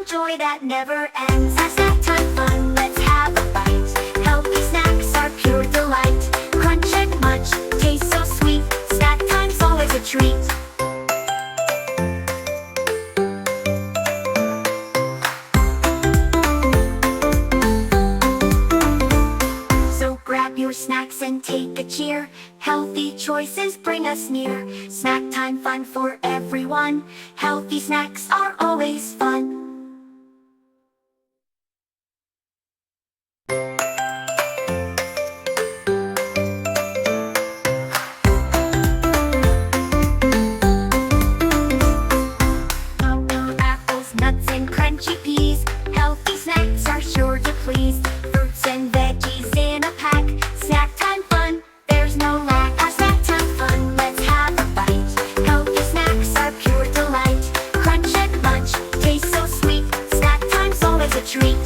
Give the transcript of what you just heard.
joy that never ends. At snack time fun, let's have a bite. Healthy snacks are pure delight. Crunch and munch, taste so sweet. Snack time's always a treat. Your snacks and take a cheer. Healthy choices bring us near. Snack time fun for everyone. Healthy snacks are always fun. Apples, nuts, and crunchy peas. Healthy snacks are sure to please. Fruits and veggies in a pack. Snack time fun, there's no lack. At snack time fun, let's have a bite. Healthy snacks are pure delight. Crunch and munch, taste so sweet. Snack time's always a treat.